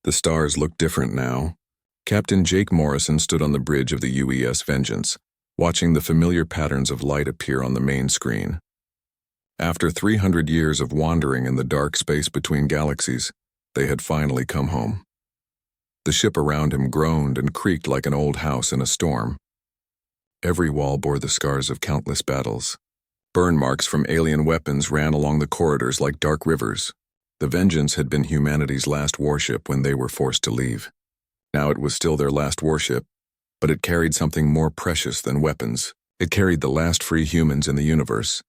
The stars looked different now. Captain Jake Morrison stood on the bridge of the UES Vengeance, watching the familiar patterns of light appear on the main screen. After 300 years of wandering in the dark space between galaxies, they had finally come home. The ship around him groaned and creaked like an old house in a storm. Every wall bore the scars of countless battles. Burn marks from alien weapons ran along the corridors like dark rivers. The Vengeance had been humanity's last warship when they were forced to leave. Now it was still their last warship, but it carried something more precious than weapons. It carried the last free humans in the universe.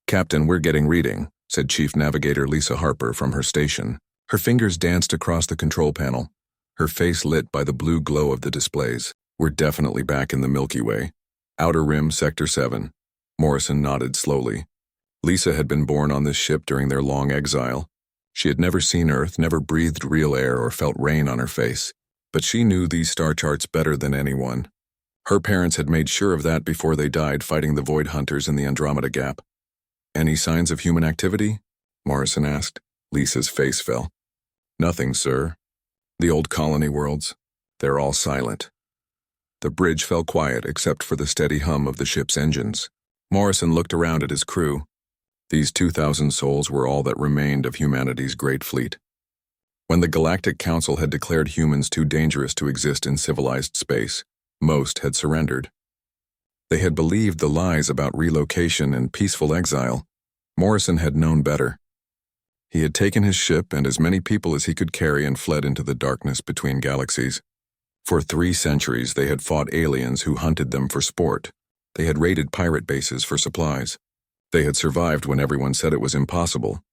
"Captain, we're getting reading," said Chief Navigator Lisa Harper from her station. Her fingers danced across the control panel, her face lit by the blue glow of the displays. "We're definitely back in the Milky Way. Outer Rim, Sector 7. Morrison nodded slowly. Lisa had been born on this ship during their long exile. She had never seen Earth, never breathed real air or felt rain on her face. But she knew these star charts better than anyone. Her parents had made sure of that before they died fighting the Void Hunters in the Andromeda Gap. "Any signs of human activity?" Morrison asked. Lisa's face fell. "Nothing, sir. The old colony worlds, they're all silent." The bridge fell quiet except for the steady hum of the ship's engines. Morrison looked around at his crew. These 2,000 souls were all that remained of humanity's great fleet. When the Galactic Council had declared humans too dangerous to exist in civilized space, most had surrendered. They had believed the lies about relocation and peaceful exile. Morrison had known better. He had taken his ship and as many people as he could carry and fled into the darkness between galaxies. For 3 centuries they had fought aliens who hunted them for sport. They had raided pirate bases for supplies. They had survived when everyone said it was impossible.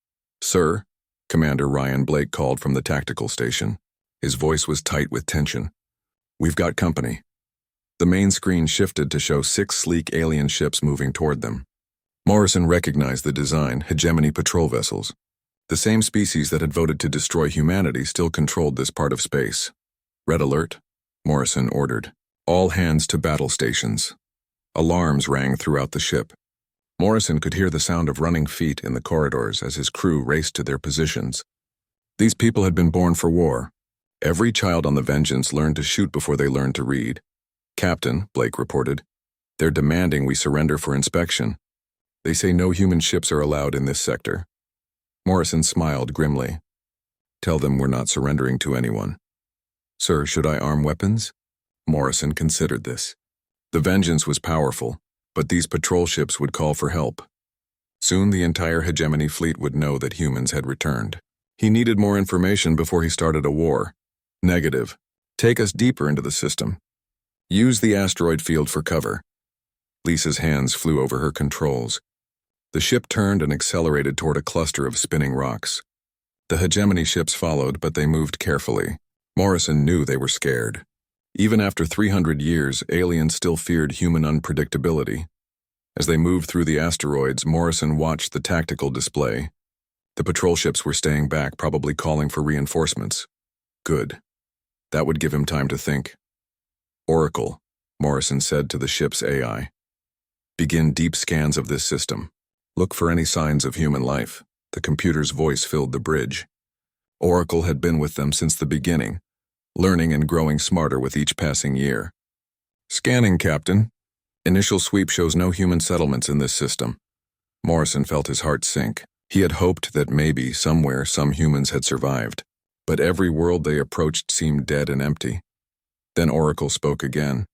"Sir," Commander Ryan Blake called from the tactical station. His voice was tight with tension. "We've got company." The main screen shifted to show 6 sleek alien ships moving toward them. Morrison recognized the design, hegemony patrol vessels. The same species that had voted to destroy humanity still controlled this part of space. "Red alert," Morrison ordered. "All hands to battle stations." Alarms rang throughout the ship. Morrison could hear the sound of running feet in the corridors as his crew raced to their positions. These people had been born for war. Every child on the Vengeance learned to shoot before they learned to read. "Captain," Blake reported, "they're demanding we surrender for inspection. They say no human ships are allowed in this sector." Morrison smiled grimly. "Tell them we're not surrendering to anyone." "Sir, should I arm weapons?" Morrison considered this. The Vengeance was powerful, but these patrol ships would call for help. Soon the entire hegemony fleet would know that humans had returned. He needed more information before he started a war. "Negative. Take us deeper into the system. Use the asteroid field for cover." Lisa's hands flew over her controls. The ship turned and accelerated toward a cluster of spinning rocks. The hegemony ships followed, but they moved carefully. Morrison knew they were scared. Even after 300 years, aliens still feared human unpredictability. As they moved through the asteroids, Morrison watched the tactical display. The patrol ships were staying back, probably calling for reinforcements. Good. That would give him time to think. "Oracle," Morrison said to the ship's AI. "Begin deep scans of this system. Look for any signs of human life." The computer's voice filled the bridge. Oracle had been with them since the beginning, learning and growing smarter with each passing year. "Scanning, Captain. Initial sweep shows no human settlements in this system." Morrison felt his heart sink. He had hoped that maybe, somewhere, some humans had survived. But every world they approached seemed dead and empty. Then Oracle spoke again.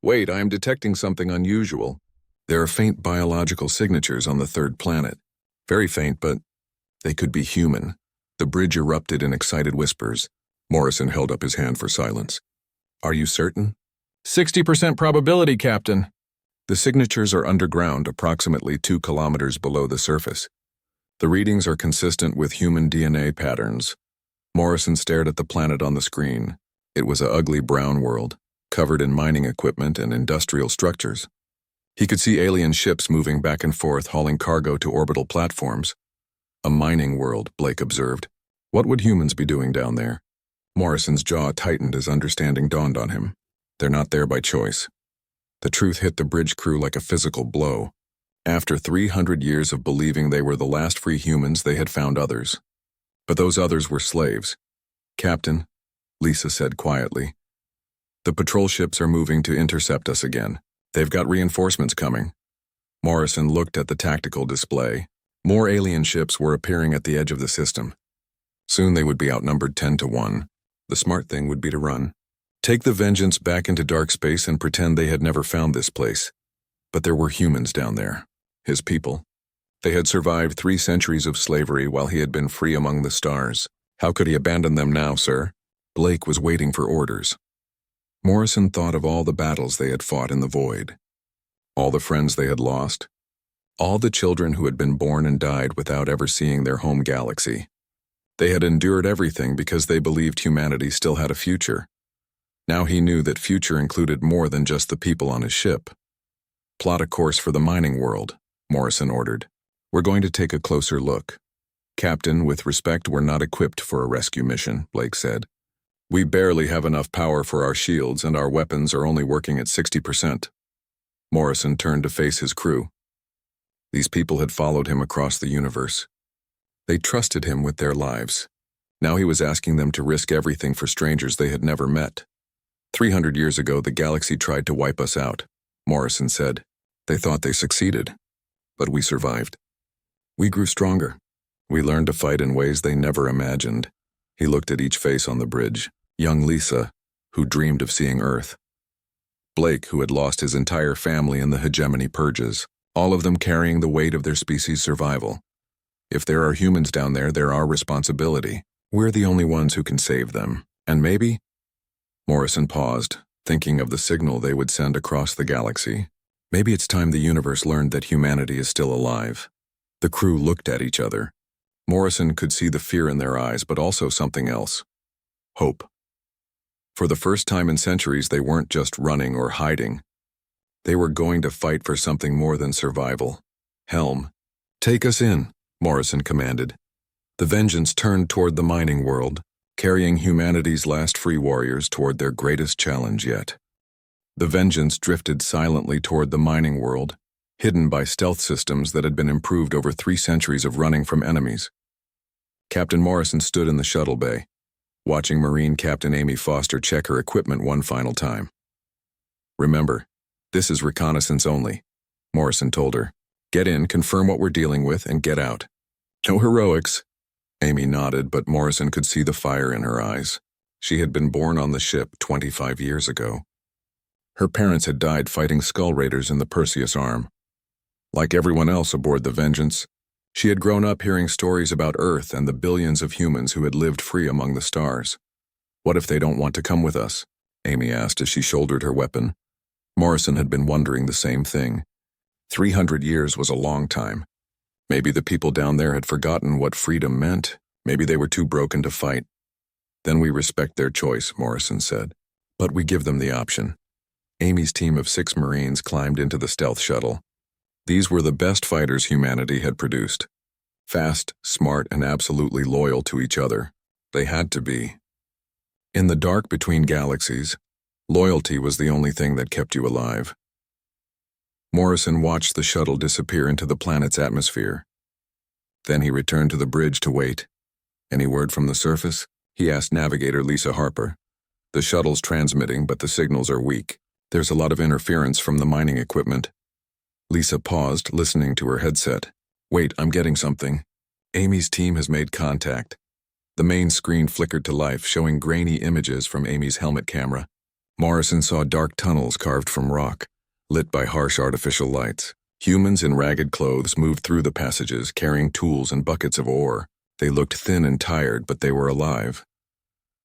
"Wait, I am detecting something unusual. There are faint biological signatures on the 3rd planet. Very faint, but they could be human." The bridge erupted in excited whispers. Morrison held up his hand for silence. "Are you certain?" 60% probability, Captain." The signatures are underground, approximately 2 kilometers below the surface. The readings are consistent with human DNA patterns. Morrison stared at the planet on the screen. It was an ugly brown world, covered in mining equipment and industrial structures. He could see alien ships moving back and forth, hauling cargo to orbital platforms. A mining world, Blake observed. What would humans be doing down there? Morrison's jaw tightened as understanding dawned on him. They're not there by choice. The truth hit the bridge crew like a physical blow. After 300 years of believing they were the last free humans, they had found others. But those others were slaves. Captain, Lisa said quietly. The patrol ships are moving to intercept us again. They've got reinforcements coming. Morrison looked at the tactical display. More alien ships were appearing at the edge of the system. Soon they would be outnumbered 10-1. The smart thing would be to run. Take the Vengeance back into dark space and pretend they had never found this place. But there were humans down there. His people. They had survived 3 centuries of slavery while he had been free among the stars. How could he abandon them now, sir? Blake was waiting for orders. Morrison thought of all the battles they had fought in the void. All the friends they had lost. All the children who had been born and died without ever seeing their home galaxy. They had endured everything because they believed humanity still had a future. Now he knew that future included more than just the people on his ship. Plot a course for the mining world, Morrison ordered. We're going to take a closer look. Captain, with respect, we're not equipped for a rescue mission, Blake said. We barely have enough power for our shields and our weapons are only working at 60%. Morrison turned to face his crew. These people had followed him across the universe. They trusted him with their lives. Now he was asking them to risk everything for strangers they had never met. 300 years ago, the galaxy tried to wipe us out, Morrison said. They thought they succeeded, but we survived. We grew stronger. We learned to fight in ways they never imagined. He looked at each face on the bridge. Young Lisa, who dreamed of seeing Earth. Blake, who had lost his entire family in the hegemony purges, all of them carrying the weight of their species' survival. If there are humans down there, they're our responsibility. We're the only ones who can save them. And maybe? Morrison paused, thinking of the signal they would send across the galaxy. Maybe it's time the universe learned that humanity is still alive. The crew looked at each other. Morrison could see the fear in their eyes, but also something else. Hope. For the first time in centuries, they weren't just running or hiding. They were going to fight for something more than survival. Helm. Take us in, Morrison commanded. The Vengeance turned toward the mining world, carrying humanity's last free warriors toward their greatest challenge yet. The Vengeance drifted silently toward the mining world, hidden by stealth systems that had been improved over 3 centuries of running from enemies. Captain Morrison stood in the shuttle bay, watching Marine Captain Amy Foster check her equipment one final time. Remember, this is reconnaissance only, Morrison told her. Get in, confirm what we're dealing with, and get out. No heroics. Amy nodded, but Morrison could see the fire in her eyes. She had been born on the ship 25 years ago. Her parents had died fighting Skull Raiders in the Perseus Arm. Like everyone else aboard the Vengeance, she had grown up hearing stories about Earth and the billions of humans who had lived free among the stars. What if they don't want to come with us? Amy asked as she shouldered her weapon. Morrison had been wondering the same thing. 300 years was a long time. Maybe the people down there had forgotten what freedom meant. Maybe they were too broken to fight. Then we respect their choice, Morrison said. But we give them the option. Amy's team of 6 Marines climbed into the stealth shuttle. These were the best fighters humanity had produced. Fast, smart, and absolutely loyal to each other. They had to be. In the dark between galaxies, loyalty was the only thing that kept you alive. Morrison watched the shuttle disappear into the planet's atmosphere. Then he returned to the bridge to wait. Any word from the surface? He asked Navigator Lisa Harper. The shuttle's transmitting, but the signals are weak. There's a lot of interference from the mining equipment. Lisa paused, listening to her headset. Wait, I'm getting something. Amy's team has made contact. The main screen flickered to life, showing grainy images from Amy's helmet camera. Morrison saw dark tunnels carved from rock, lit by harsh artificial lights. Humans in ragged clothes moved through the passages, carrying tools and buckets of ore. They looked thin and tired, but they were alive.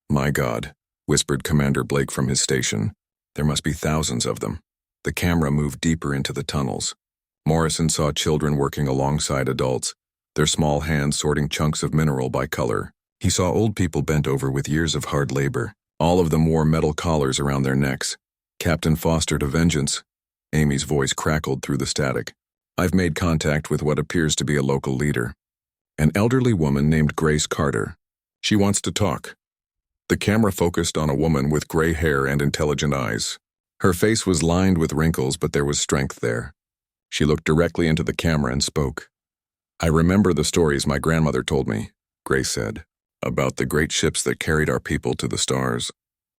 My God, whispered Commander Blake from his station. There must be thousands of them. The camera moved deeper into the tunnels. Morrison saw children working alongside adults, their small hands sorting chunks of mineral by color. He saw old people bent over with years of hard labor. All of them wore metal collars around their necks. Captain Foster to Vengeance. Amy's voice crackled through the static. I've made contact with what appears to be a local leader. An elderly woman named Grace Carter. She wants to talk. The camera focused on a woman with gray hair and intelligent eyes. Her face was lined with wrinkles, but there was strength there. She looked directly into the camera and spoke. I remember the stories my grandmother told me, Grace said. About the great ships that carried our people to the stars.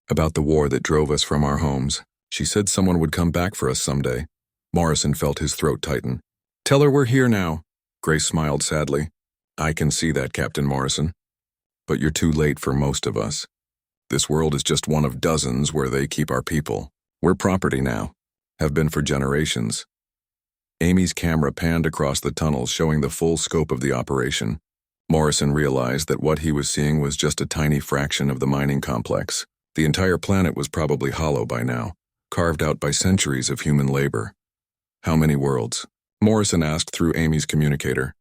About the war that drove us from our homes. She said someone would come back for us someday. Morrison felt his throat tighten. Tell her we're here now. Grace smiled sadly. I can see that, Captain Morrison. But you're too late for most of us. This world is just one of dozens where they keep our people. We're property now. Have been for generations. Amy's camera panned across the tunnels, showing the full scope of the operation. Morrison realized that what he was seeing was just a tiny fraction of the mining complex. The entire planet was probably hollow by now, carved out by centuries of human labor. How many worlds? Morrison asked through Amy's communicator.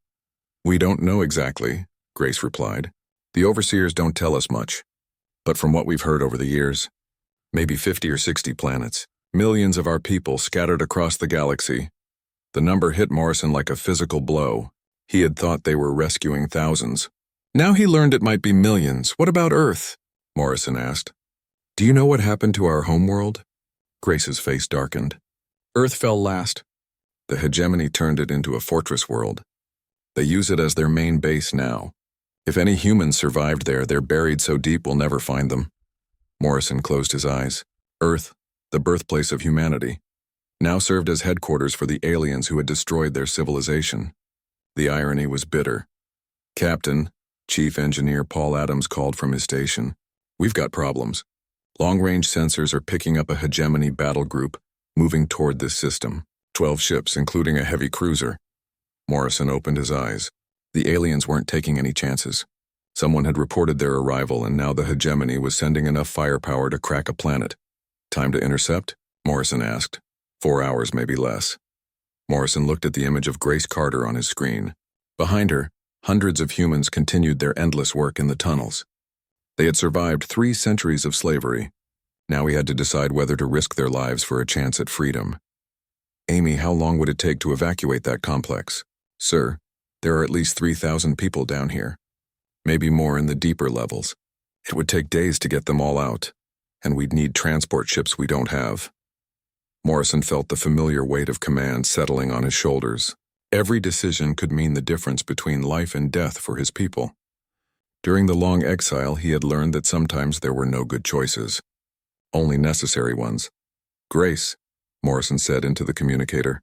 We don't know exactly, Grace replied. The overseers don't tell us much. But from what we've heard over the years, maybe 50 or 60 planets, millions of our people scattered across the galaxy. The number hit Morrison like a physical blow. He had thought they were rescuing thousands. Now he learned it might be millions. What about Earth? Morrison asked. Do you know what happened to our homeworld? Grace's face darkened. Earth fell last. The hegemony turned it into a fortress world. They use it as their main base now. If any humans survived there, they're buried so deep we'll never find them. Morrison closed his eyes. Earth, the birthplace of humanity, now served as headquarters for the aliens who had destroyed their civilization. The irony was bitter. Captain, Chief Engineer Paul Adams called from his station. We've got problems. Long-range sensors are picking up a hegemony battle group, moving toward this system. 12 ships, including a heavy cruiser. Morrison opened his eyes. The aliens weren't taking any chances. Someone had reported their arrival, and now the hegemony was sending enough firepower to crack a planet. Time to intercept? Morrison asked. 4 hours, maybe less. Morrison looked at the image of Grace Carter on his screen. Behind her, hundreds of humans continued their endless work in the tunnels. They had survived 3 centuries of slavery. Now he had to decide whether to risk their lives for a chance at freedom. Amy, how long would it take to evacuate that complex? Sir, there are at least 3,000 people down here. Maybe more in the deeper levels. It would take days to get them all out, and we'd need transport ships we don't have. Morrison felt the familiar weight of command settling on his shoulders. Every decision could mean the difference between life and death for his people. During the long exile, he had learned that sometimes there were no good choices, only necessary ones. Grace, Morrison said into the communicator,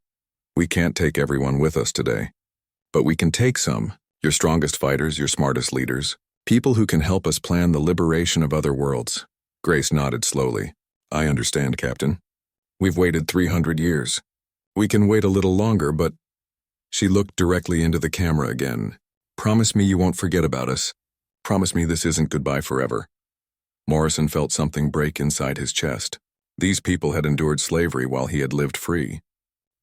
we can't take everyone with us today. But we can take some, your strongest fighters, your smartest leaders, people who can help us plan the liberation of other worlds. Grace nodded slowly. I understand, Captain. We've waited 300 years. We can wait a little longer, but... She looked directly into the camera again. Promise me you won't forget about us. Promise me this isn't goodbye forever. Morrison felt something break inside his chest. These people had endured slavery while he had lived free.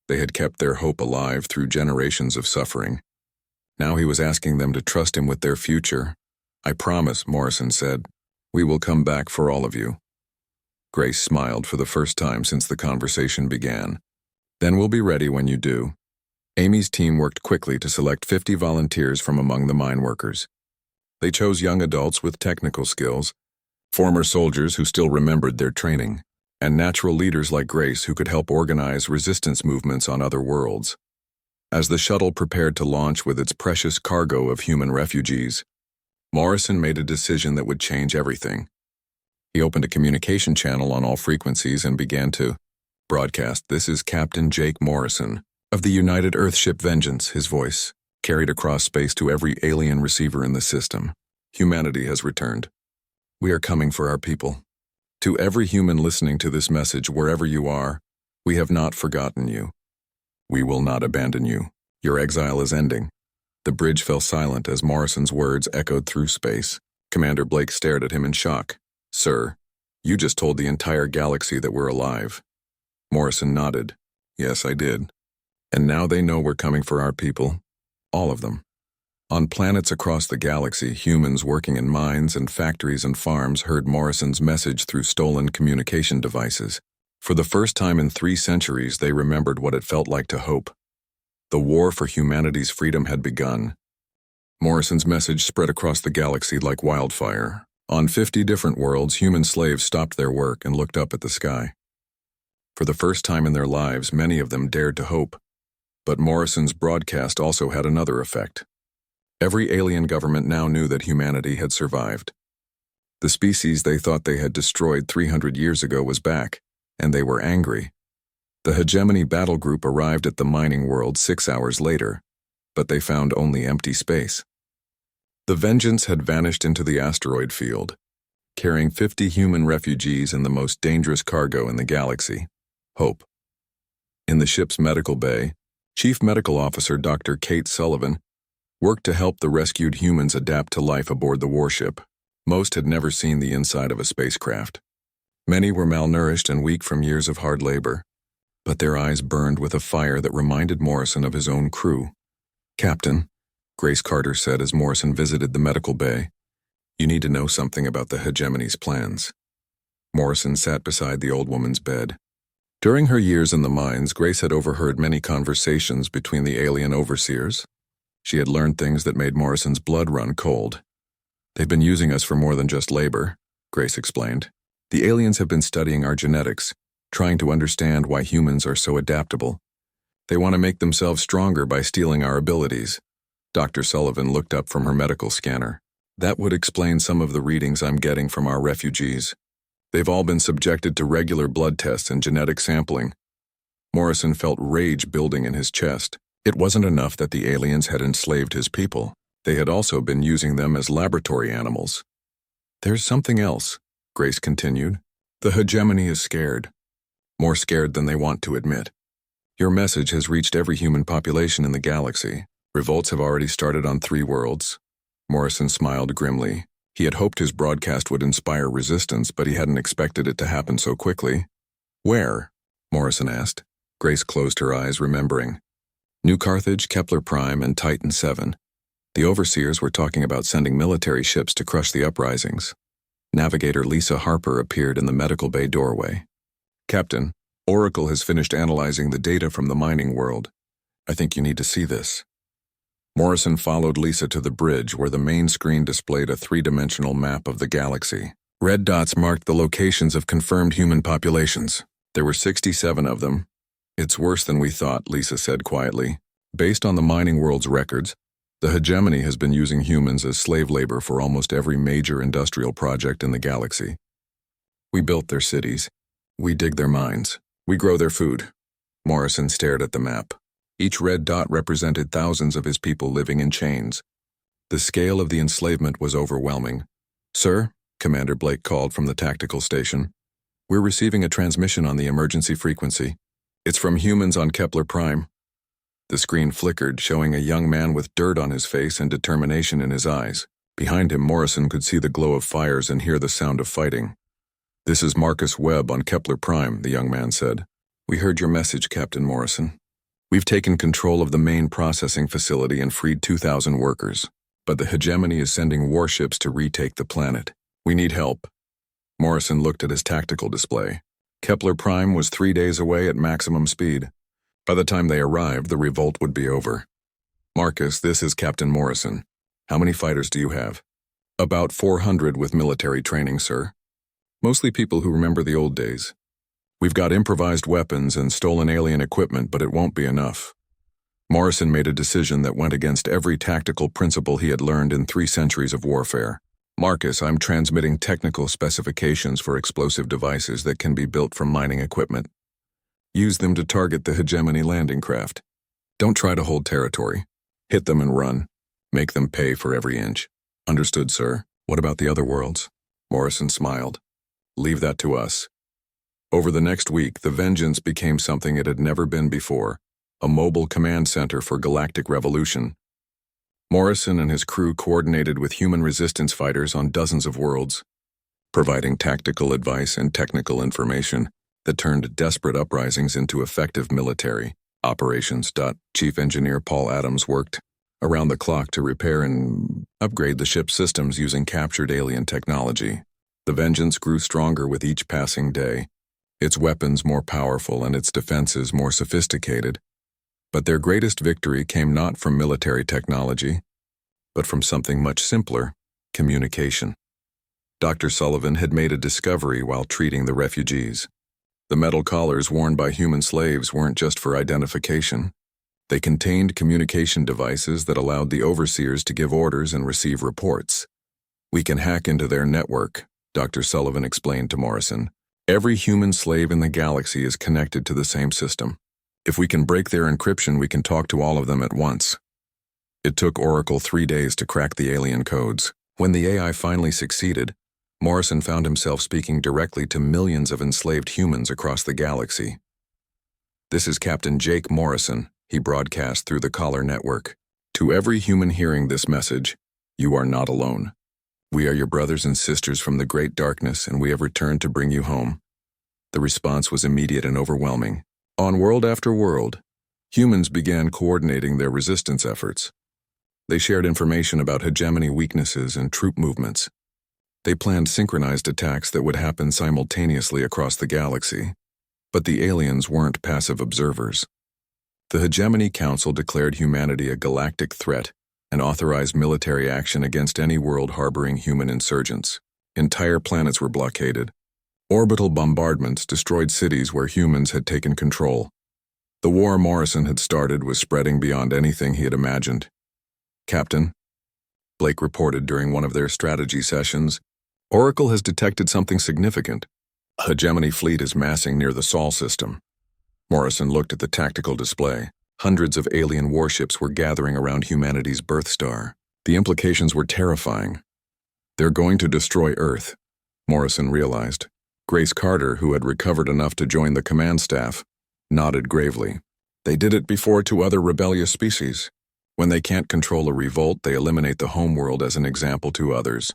They had kept their hope alive through generations of suffering. Now he was asking them to trust him with their future. I promise, Morrison said. We will come back for all of you. Grace smiled for the first time since the conversation began. Then we'll be ready when you do. Amy's team worked quickly to select 50 volunteers from among the mine workers. They chose young adults with technical skills, former soldiers who still remembered their training, and natural leaders like Grace who could help organize resistance movements on other worlds. As the shuttle prepared to launch with its precious cargo of human refugees, Morrison made a decision that would change everything. He opened a communication channel on all frequencies and began to broadcast. This is Captain Jake Morrison of the United Earthship Vengeance, his voice carried across space to every alien receiver in the system. Humanity has returned. We are coming for our people. To every human listening to this message, wherever you are, we have not forgotten you. We will not abandon you. Your exile is ending. The bridge fell silent as Morrison's words echoed through space. Commander Blake stared at him in shock. Sir, you just told the entire galaxy that we're alive. Morrison nodded. Yes, I did. And now they know we're coming for our people. All of them. On planets across the galaxy, humans working in mines and factories and farms heard Morrison's message through stolen communication devices. For the first time in 3 centuries, they remembered what it felt like to hope. The war for humanity's freedom had begun. Morrison's message spread across the galaxy like wildfire. On 50 different worlds, human slaves stopped their work and looked up at the sky. For the first time in their lives, many of them dared to hope. But Morrison's broadcast also had another effect. Every alien government now knew that humanity had survived. The species they thought they had destroyed 300 years ago was back, and they were angry. The hegemony battle group arrived at the mining world 6 hours later, but they found only empty space. The Vengeance had vanished into the asteroid field, carrying 50 human refugees and the most dangerous cargo in the galaxy, hope. In the ship's medical bay, Chief Medical Officer Dr. Kate Sullivan worked to help the rescued humans adapt to life aboard the warship. Most had never seen the inside of a spacecraft. Many were malnourished and weak from years of hard labor, but their eyes burned with a fire that reminded Morrison of his own crew. "Captain," Grace Carter said as Morrison visited the medical bay, "you need to know something about the hegemony's plans." Morrison sat beside the old woman's bed. During her years in the mines, Grace had overheard many conversations between the alien overseers. She had learned things that made Morrison's blood run cold. "They've been using us for more than just labor," Grace explained. "The aliens have been studying our genetics, trying to understand why humans are so adaptable. They want to make themselves stronger by stealing our abilities." Dr. Sullivan looked up from her medical scanner. "That would explain some of the readings I'm getting from our refugees. They've all been subjected to regular blood tests and genetic sampling." Morrison felt rage building in his chest. It wasn't enough that the aliens had enslaved his people. They had also been using them as laboratory animals. "There's something else," Grace continued. "The hegemony is scared. More scared than they want to admit. Your message has reached every human population in the galaxy. Revolts have already started on 3 worlds. Morrison smiled grimly. He had hoped his broadcast would inspire resistance, but he hadn't expected it to happen so quickly. "Where?" Morrison asked. Grace closed her eyes, remembering. New Carthage, Kepler Prime, and Titan 7. The overseers were talking about sending military ships to crush the uprisings. Navigator Lisa Harper appeared in the medical bay doorway. "Captain, Oracle has finished analyzing the data from the mining world. I think you need to see this." Morrison followed Lisa to the bridge where the main screen displayed a 3-dimensional map of the galaxy. Red dots marked the locations of confirmed human populations. There were 67 of them. "It's worse than we thought," Lisa said quietly. "Based on the mining world's records, the hegemony has been using humans as slave labor for almost every major industrial project in the galaxy. We built their cities. We dig their mines. We grow their food." Morrison stared at the map. Each red dot represented thousands of his people living in chains. The scale of the enslavement was overwhelming. "Sir," Commander Blake called from the tactical station, "we're receiving a transmission on the emergency frequency. It's from humans on Kepler Prime." The screen flickered, showing a young man with dirt on his face and determination in his eyes. Behind him, Morrison could see the glow of fires and hear the sound of fighting. "This is Marcus Webb on Kepler Prime," the young man said. "We heard your message, Captain Morrison. We've taken control of the main processing facility and freed 2,000 workers, but the hegemony is sending warships to retake the planet. We need help." Morrison looked at his tactical display. Kepler Prime was 3 days away at maximum speed. By the time they arrived, the revolt would be over. "Marcus, this is Captain Morrison. How many fighters do you have?" "About 400 with military training, sir. Mostly people who remember the old days. We've got improvised weapons and stolen alien equipment, but it won't be enough." Morrison made a decision that went against every tactical principle he had learned in 3 centuries of warfare. "Marcus, I'm transmitting technical specifications for explosive devices that can be built from mining equipment. Use them to target the hegemony landing craft. Don't try to hold territory. Hit them and run. Make them pay for every inch." "Understood, sir. What about the other worlds?" Morrison smiled. "Leave that to us." Over the next week, the Vengeance became something it had never been before, a mobile command center for galactic revolution. Morrison and his crew coordinated with human resistance fighters on dozens of worlds, providing tactical advice and technical information that turned desperate uprisings into effective military operations. Chief Engineer Paul Adams worked around the clock to repair and upgrade the ship's systems using captured alien technology. The Vengeance grew stronger with each passing day, its weapons more powerful and its defenses more sophisticated. But their greatest victory came not from military technology, but from something much simpler: communication. Dr. Sullivan had made a discovery while treating the refugees. The metal collars worn by human slaves weren't just for identification. They contained communication devices that allowed the overseers to give orders and receive reports. "We can hack into their network," Dr. Sullivan explained to Morrison. "Every human slave in the galaxy is connected to the same system. If we can break their encryption, we can talk to all of them at once." It took Oracle 3 days to crack the alien codes. When the AI finally succeeded, Morrison found himself speaking directly to millions of enslaved humans across the galaxy. "This is Captain Jake Morrison," he broadcast through the collar network. "To every human hearing this message, you are not alone. We are your brothers and sisters from the great darkness, and we have returned to bring you home." The response was immediate and overwhelming. On world after world, humans began coordinating their resistance efforts. They shared information about hegemony weaknesses and troop movements. They planned synchronized attacks that would happen simultaneously across the galaxy. But the aliens weren't passive observers. The Hegemony Council declared humanity a galactic threat and authorized military action against any world harboring human insurgents. Entire planets were blockaded. Orbital bombardments destroyed cities where humans had taken control. The war Morrison had started was spreading beyond anything he had imagined. "Captain," Blake reported during one of their strategy sessions, "Oracle has detected something significant. A hegemony fleet is massing near the Sol system." Morrison looked at the tactical display. Hundreds of alien warships were gathering around humanity's birth star. The implications were terrifying. "They're going to destroy Earth," Morrison realized. Grace Carter, who had recovered enough to join the command staff, nodded gravely. "They did it before to other rebellious species. When they can't control a revolt, they eliminate the homeworld as an example to others."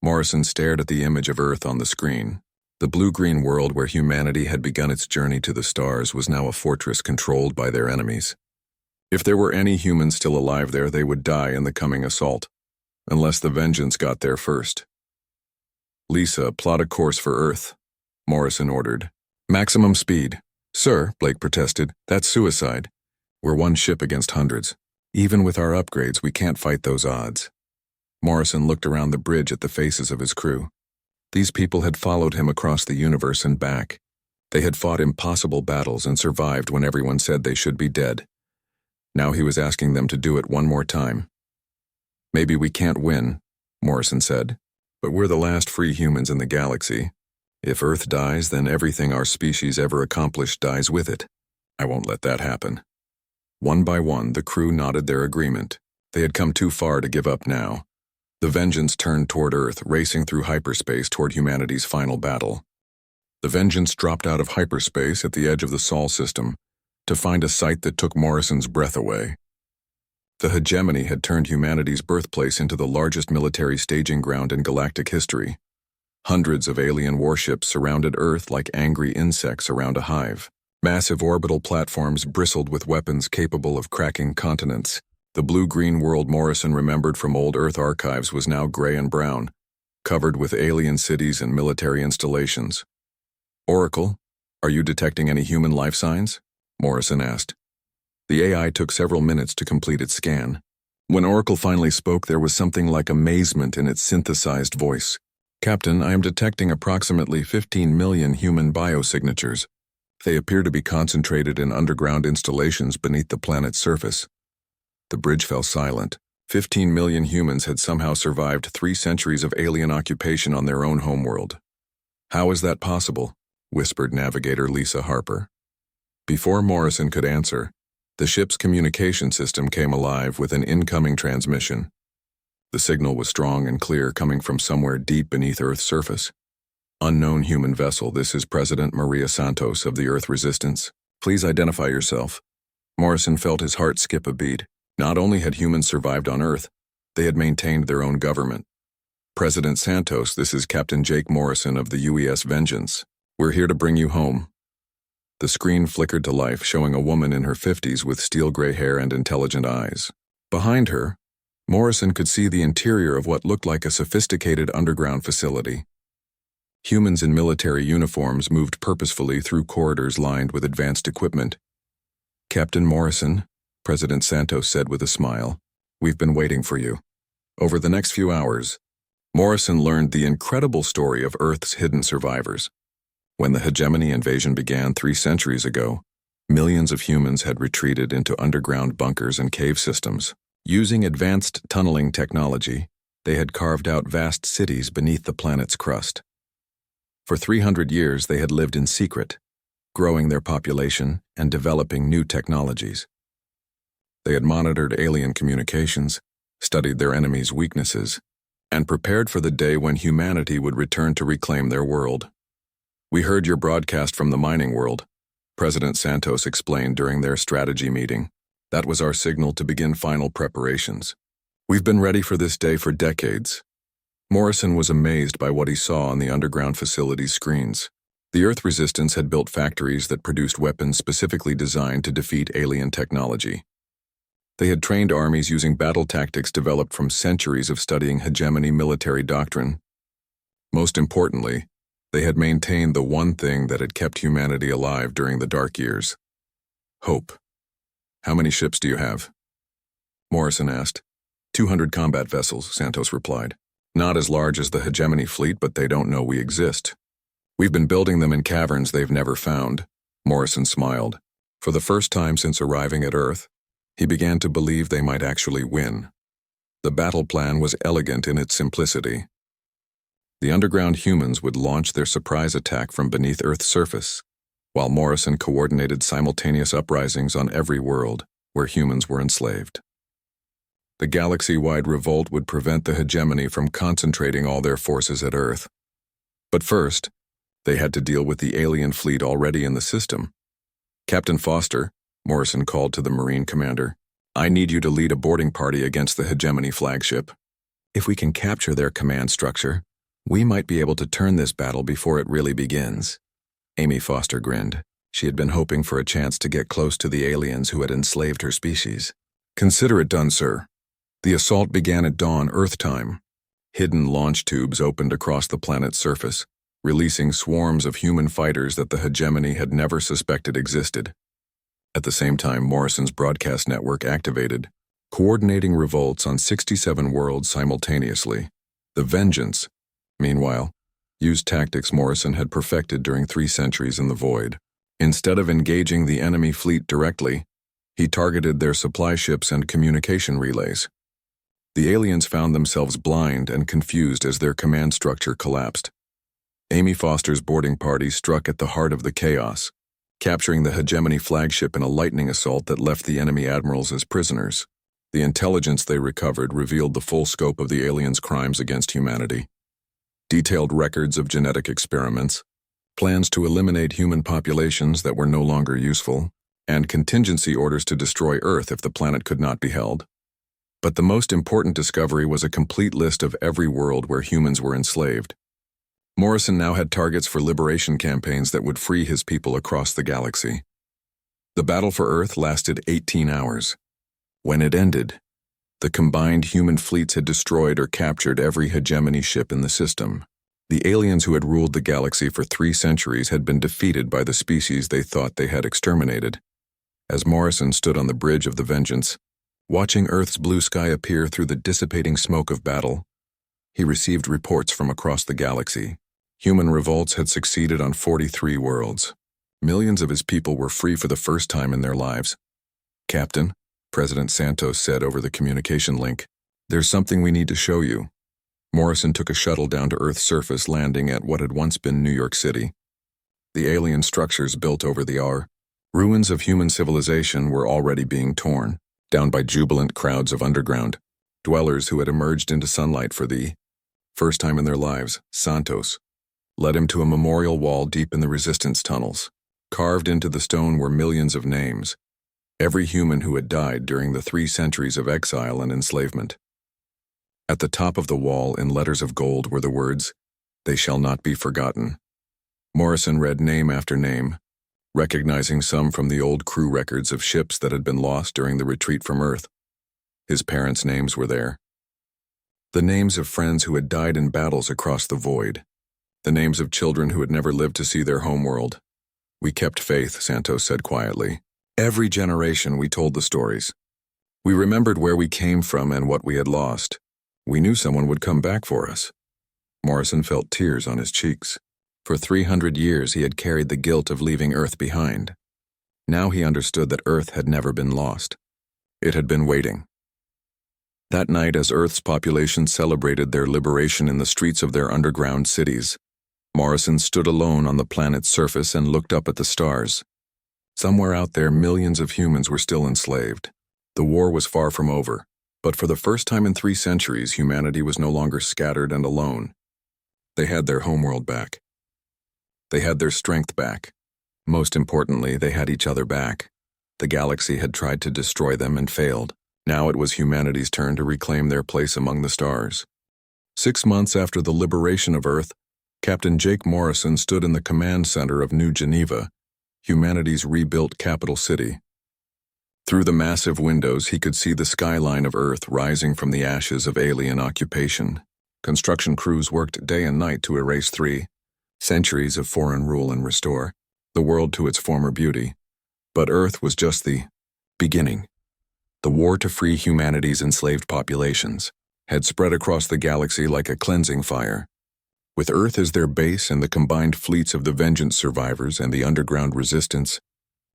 Morrison stared at the image of Earth on the screen. The blue-green world where humanity had begun its journey to the stars was now a fortress controlled by their enemies. If there were any humans still alive there, they would die in the coming assault, unless the vengeance got there first. "Lisa, plot a course for Earth," Morrison ordered. "Maximum speed." "Sir," Blake protested, "that's suicide. We're one ship against hundreds. Even with our upgrades, we can't fight those odds." Morrison looked around the bridge at the faces of his crew. These people had followed him across the universe and back. They had fought impossible battles and survived when everyone said they should be dead. Now he was asking them to do it one more time. "Maybe we can't win," Morrison said, "but we're the last free humans in the galaxy. If Earth dies, then everything our species ever accomplished dies with it. I won't let that happen." One by one, the crew nodded their agreement. They had come too far to give up now. The Vengeance turned toward Earth, racing through hyperspace toward humanity's final battle. The Vengeance dropped out of hyperspace at the edge of the Sol system to find a sight that took Morrison's breath away. The hegemony had turned humanity's birthplace into the largest military staging ground in galactic history. Hundreds of alien warships surrounded Earth like angry insects around a hive. Massive orbital platforms bristled with weapons capable of cracking continents. The blue-green world Morrison remembered from old Earth archives was now gray and brown, covered with alien cities and military installations. "Oracle, are you detecting any human life signs?" Morrison asked. The AI took several minutes to complete its scan. When Oracle finally spoke, there was something like amazement in its synthesized voice. "Captain, I am detecting approximately 15 million human biosignatures. They appear to be concentrated in underground installations beneath the planet's surface." The bridge fell silent. 15 million humans had somehow survived 3 centuries of alien occupation on their own homeworld. "How is that possible?" whispered navigator Lisa Harper. Before Morrison could answer, the ship's communication system came alive with an incoming transmission. The signal was strong and clear, coming from somewhere deep beneath Earth's surface. "Unknown human vessel, this is President Maria Santos of the Earth Resistance. Please identify yourself." Morrison felt his heart skip a beat. Not only had humans survived on Earth, they had maintained their own government. "President Santos, this is Captain Jake Morrison of the UES Vengeance. We're here to bring you home." The screen flickered to life, showing a woman in her 50s with steel-gray hair and intelligent eyes. Behind her, Morrison could see the interior of what looked like a sophisticated underground facility. Humans in military uniforms moved purposefully through corridors lined with advanced equipment. "Captain Morrison," President Santos said with a smile, "we've been waiting for you." Over the next few hours, Morrison learned the incredible story of Earth's hidden survivors. When the hegemony invasion began 3 centuries ago, Millions of humans had retreated into underground bunkers and cave systems. Using advanced tunneling technology, they had carved out vast cities beneath the planet's crust. For 300 years, they had lived in secret, growing their population and developing new technologies. They had monitored alien communications, studied their enemies' weaknesses, and prepared for the day when humanity would return to reclaim their world. "We heard your broadcast from the mining world," President Santos explained during their strategy meeting. "That was our signal to begin final preparations. We've been ready for this day for decades." Morrison was amazed by what he saw on the underground facility's screens. The Earth Resistance had built factories that produced weapons specifically designed to defeat alien technology. They had trained armies using battle tactics developed from centuries of studying hegemony military doctrine. Most importantly, they had maintained the one thing that had kept humanity alive during the dark years: hope. "How many ships do you have?" Morrison asked. 200 combat vessels, Santos replied. "Not as large as the hegemony fleet, but they don't know we exist. We've been building them in caverns they've never found." Morrison smiled. For the first time since arriving at Earth, he began to believe they might actually win. The battle plan was elegant in its simplicity. The underground humans would launch their surprise attack from beneath Earth's surface, while Morrison coordinated simultaneous uprisings on every world where humans were enslaved. The galaxy-wide revolt would prevent the hegemony from concentrating all their forces at Earth. But first, they had to deal with the alien fleet already in the system. "Captain Foster," Morrison called to the Marine commander, "I need you to lead a boarding party against the hegemony flagship. If we can capture their command structure, we might be able to turn this battle before it really begins." Amy Foster grinned. She had been hoping for a chance to get close to the aliens who had enslaved her species. "Consider it done, sir." The assault began at dawn Earth time. Hidden launch tubes opened across the planet's surface, releasing swarms of human fighters that the hegemony had never suspected existed. At the same time, Morrison's broadcast network activated, coordinating revolts on 67 worlds simultaneously. The Vengeance, meanwhile, used tactics Morrison had perfected during 3 centuries in the void. Instead of engaging the enemy fleet directly, he targeted their supply ships and communication relays. The aliens found themselves blind and confused as their command structure collapsed. Amy Foster's boarding party struck at the heart of the chaos, capturing the hegemony flagship in a lightning assault that left the enemy admirals as prisoners. The intelligence they recovered revealed the full scope of the aliens' crimes against humanity. Detailed records of genetic experiments, plans to eliminate human populations that were no longer useful, and contingency orders to destroy Earth if the planet could not be held. But the most important discovery was a complete list of every world where humans were enslaved. Morrison now had targets for liberation campaigns that would free his people across the galaxy. The battle for Earth lasted 18 hours. When it ended, the combined human fleets had destroyed or captured every hegemony ship in the system. The aliens who had ruled the galaxy for 3 centuries had been defeated by the species they thought they had exterminated. As Morrison stood on the bridge of the Vengeance, watching Earth's blue sky appear through the dissipating smoke of battle, he received reports from across the galaxy. Human revolts had succeeded on 43 worlds. Millions of his people were free for the first time in their lives. "Captain," President Santos said over the communication link, "there's something we need to show you." Morrison took a shuttle down to Earth's surface, landing at what had once been New York City. The alien structures built over the ruins of human civilization were already being torn down by jubilant crowds of underground dwellers who had emerged into sunlight for the first time in their lives. Santos led him to a memorial wall deep in the resistance tunnels. Carved into the stone were millions of names, every human who had died during the 3 centuries of exile and enslavement. At the top of the wall, in letters of gold, were the words, "They shall not be forgotten." Morrison read name after name, recognizing some from the old crew records of ships that had been lost during the retreat from Earth. His parents' names were there. The names of friends who had died in battles across the void. The names of children who had never lived to see their homeworld. "We kept faith," Santos said quietly. "Every generation we told the stories. We remembered where we came from and what we had lost. We knew someone would come back for us." Morrison felt tears on his cheeks. For 300 years he had carried the guilt of leaving Earth behind. Now he understood that Earth had never been lost. It had been waiting. That night, as Earth's population celebrated their liberation in the streets of their underground cities, Morrison stood alone on the planet's surface and looked up at the stars. Somewhere out there, millions of humans were still enslaved. The war was far from over, but for the first time in 3 centuries, humanity was no longer scattered and alone. They had their homeworld back. They had their strength back. Most importantly, they had each other back. The galaxy had tried to destroy them and failed. Now it was humanity's turn to reclaim their place among the stars. 6 months after the liberation of Earth, Captain Jake Morrison stood in the command center of New Geneva, humanity's rebuilt capital city. Through the massive windows, he could see the skyline of Earth rising from the ashes of alien occupation. Construction crews worked day and night to erase 3 centuries of foreign rule and restore the world to its former beauty. But Earth was just the beginning. The war to free humanity's enslaved populations had spread across the galaxy like a cleansing fire. With Earth as their base and the combined fleets of the Vengeance survivors and the underground resistance,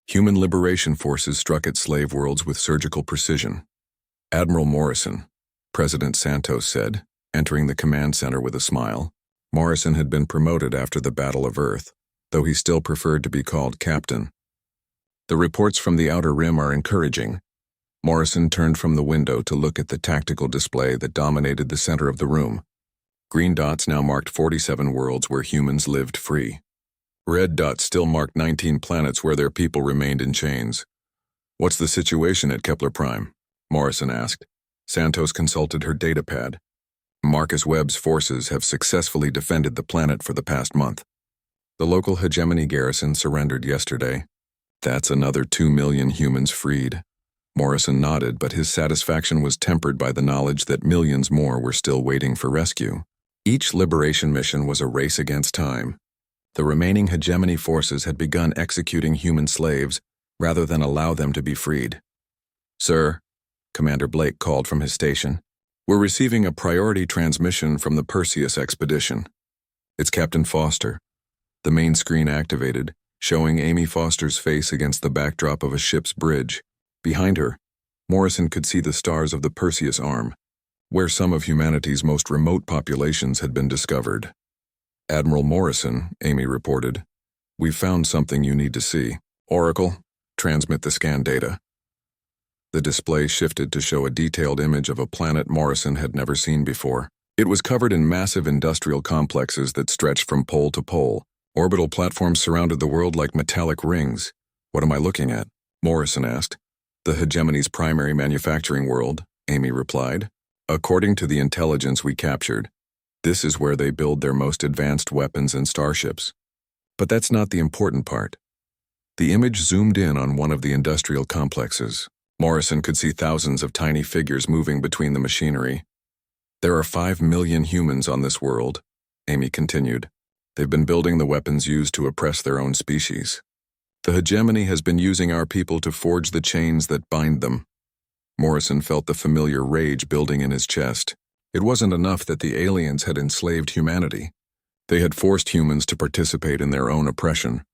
human liberation forces struck at slave worlds with surgical precision. Admiral Morrison, President Santos said, entering the command center with a smile. Morrison had been promoted after the Battle of Earth, though he still preferred to be called Captain. The reports from the Outer Rim are encouraging. Morrison turned from the window to look at the tactical display that dominated the center of the room. Green dots now marked 47 worlds where humans lived free. Red dots still marked 19 planets where their people remained in chains. "What's the situation at Kepler Prime?" Morrison asked. Santos consulted her datapad. Marcus Webb's forces have successfully defended the planet for the past month. The local hegemony garrison surrendered yesterday. That's another 2 million humans freed. Morrison nodded, but his satisfaction was tempered by the knowledge that millions more were still waiting for rescue. Each liberation mission was a race against time. The remaining hegemony forces had begun executing human slaves rather than allow them to be freed. "Sir," Commander Blake called from his station, "we're receiving a priority transmission from the Perseus expedition. It's Captain Foster." The main screen activated, showing Amy Foster's face against the backdrop of a ship's bridge. Behind her, Morrison could see the stars of the Perseus arm, where some of humanity's most remote populations had been discovered. "Admiral Morrison," Amy reported, "we've found something you need to see. Oracle, transmit the scan data." The display shifted to show a detailed image of a planet Morrison had never seen before. It was covered in massive industrial complexes that stretched from pole to pole. Orbital platforms surrounded the world like metallic rings. "What am I looking at?" Morrison asked. "The hegemony's primary manufacturing world," Amy replied. "According to the intelligence we captured, this is where they build their most advanced weapons and starships. But that's not the important part." The image zoomed in on one of the industrial complexes. Morrison could see thousands of tiny figures moving between the machinery. "There are 5 million humans on this world," Amy continued. "They've been building the weapons used to oppress their own species. The hegemony has been using our people to forge the chains that bind them." Morrison felt the familiar rage building in his chest. It wasn't enough that the aliens had enslaved humanity. They had forced humans to participate in their own oppression.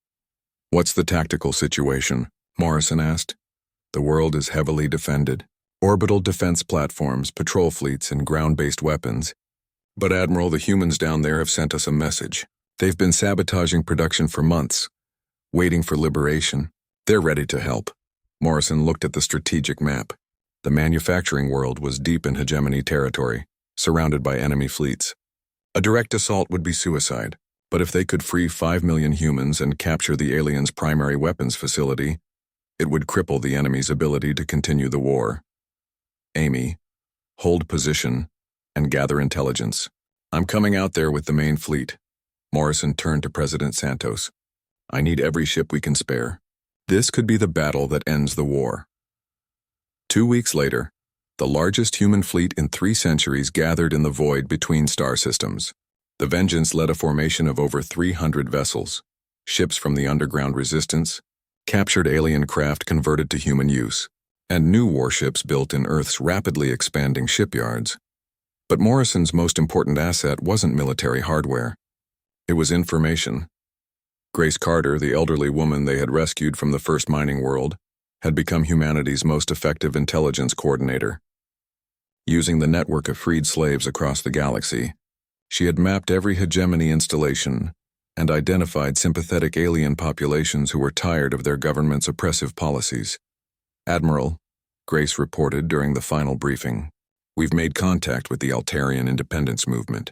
"What's the tactical situation?" Morrison asked. "The world is heavily defended. Orbital defense platforms, patrol fleets, and ground-based weapons. But Admiral, the humans down there have sent us a message. They've been sabotaging production for months, waiting for liberation. They're ready to help." Morrison looked at the strategic map. The manufacturing world was deep in hegemony territory, surrounded by enemy fleets. A direct assault would be suicide, but if they could free 5 million humans and capture the aliens' primary weapons facility, it would cripple the enemy's ability to continue the war. "Amy, hold position and gather intelligence. I'm coming out there with the main fleet." Morrison turned to President Santos. "I need every ship we can spare. This could be the battle that ends the war." 2 weeks later, the largest human fleet in 3 centuries gathered in the void between star systems. The Vengeance led a formation of over 300 vessels, ships from the underground resistance, captured alien craft converted to human use, and new warships built in Earth's rapidly expanding shipyards. But Morrison's most important asset wasn't military hardware. It was information. Grace Carter, the elderly woman they had rescued from the first mining world, had become humanity's most effective intelligence coordinator. Using the network of freed slaves across the galaxy, she had mapped every hegemony installation and identified sympathetic alien populations who were tired of their government's oppressive policies. "Admiral," Grace reported during the final briefing, "we've made contact with the Altarian independence movement.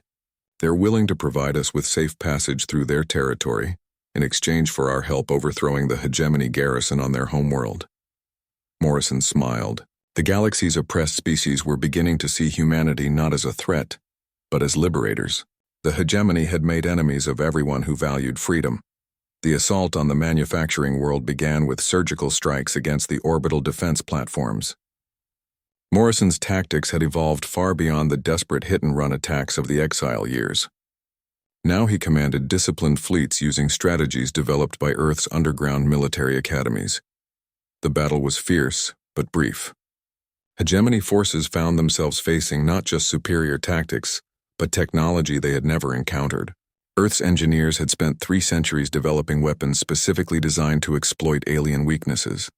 They're willing to provide us with safe passage through their territory in exchange for our help overthrowing the hegemony garrison on their homeworld." Morrison smiled. The galaxy's oppressed species were beginning to see humanity not as a threat, but as liberators. The hegemony had made enemies of everyone who valued freedom. The assault on the manufacturing world began with surgical strikes against the orbital defense platforms. Morrison's tactics had evolved far beyond the desperate hit-and-run attacks of the Exile years. Now he commanded disciplined fleets using strategies developed by Earth's underground military academies. The battle was fierce, but brief. Hegemony forces found themselves facing not just superior tactics, but technology they had never encountered. Earth's engineers had spent 3 centuries developing weapons specifically designed to exploit alien weaknesses.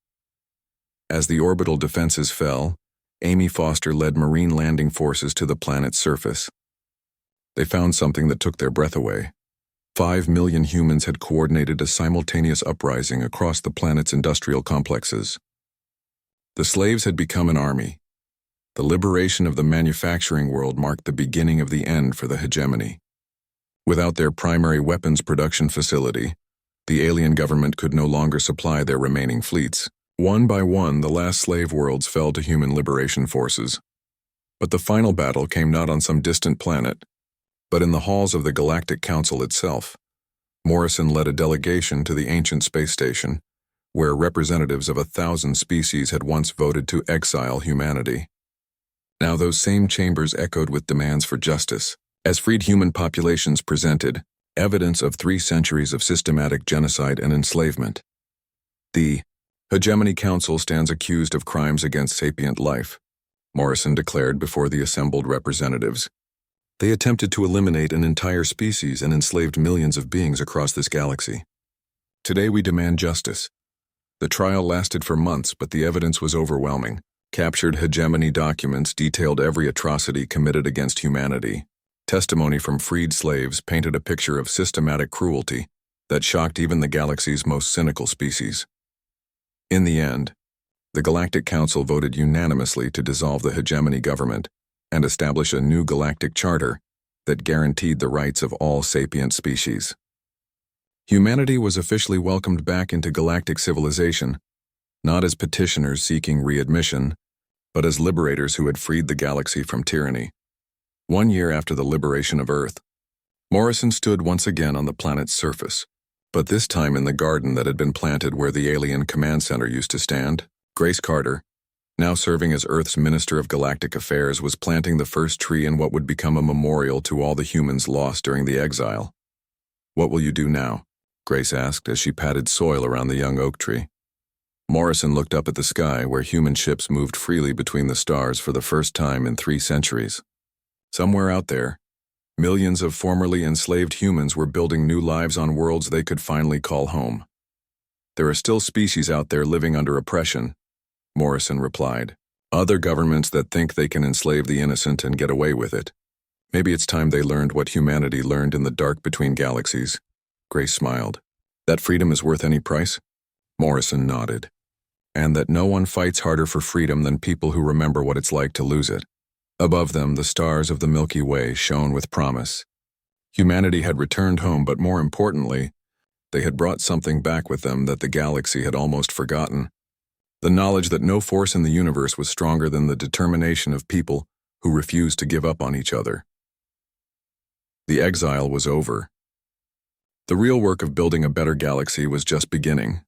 As the orbital defenses fell, Amy Foster led marine landing forces to the planet's surface. They found something that took their breath away. 5 million humans had coordinated a simultaneous uprising across the planet's industrial complexes. The slaves had become an army. The liberation of the manufacturing world marked the beginning of the end for the hegemony. Without their primary weapons production facility, the alien government could no longer supply their remaining fleets. One by one, the last slave worlds fell to human liberation forces. But the final battle came not on some distant planet, but in the halls of the Galactic Council itself. Morrison led a delegation to the ancient space station, where representatives of 1,000 species had once voted to exile humanity. Now those same chambers echoed with demands for justice, as freed human populations presented evidence of 3 centuries of systematic genocide and enslavement. The Hegemony Council stands accused of crimes against sapient life, Morrison declared before the assembled representatives. They attempted to eliminate an entire species and enslaved millions of beings across this galaxy. Today we demand justice. The trial lasted for months, but the evidence was overwhelming. Captured hegemony documents detailed every atrocity committed against humanity. Testimony from freed slaves painted a picture of systematic cruelty that shocked even the galaxy's most cynical species. In the end, the Galactic Council voted unanimously to dissolve the hegemony government and establish a new galactic charter that guaranteed the rights of all sapient species. Humanity was officially welcomed back into galactic civilization, not as petitioners seeking readmission, but as liberators who had freed the galaxy from tyranny. 1 year after the liberation of Earth, Morrison stood once again on the planet's surface, but this time in the garden that had been planted where the alien command center used to stand. Grace Carter, now serving as Earth's Minister of Galactic Affairs, was planting the first tree in what would become a memorial to all the humans lost during the exile. "What will you do now?" Grace asked as she patted soil around the young oak tree. Morrison looked up at the sky where human ships moved freely between the stars for the first time in 3 centuries. Somewhere out there, millions of formerly enslaved humans were building new lives on worlds they could finally call home. "There are still species out there living under oppression," Morrison replied. "Other governments that think they can enslave the innocent and get away with it. Maybe it's time they learned what humanity learned in the dark between galaxies." Grace smiled. "That freedom is worth any price?" Morrison nodded. "And that no one fights harder for freedom than people who remember what it's like to lose it." Above them, the stars of the Milky Way shone with promise. Humanity had returned home, but more importantly, they had brought something back with them that the galaxy had almost forgotten. The knowledge that no force in the universe was stronger than the determination of people who refused to give up on each other. The exile was over. The real work of building a better galaxy was just beginning.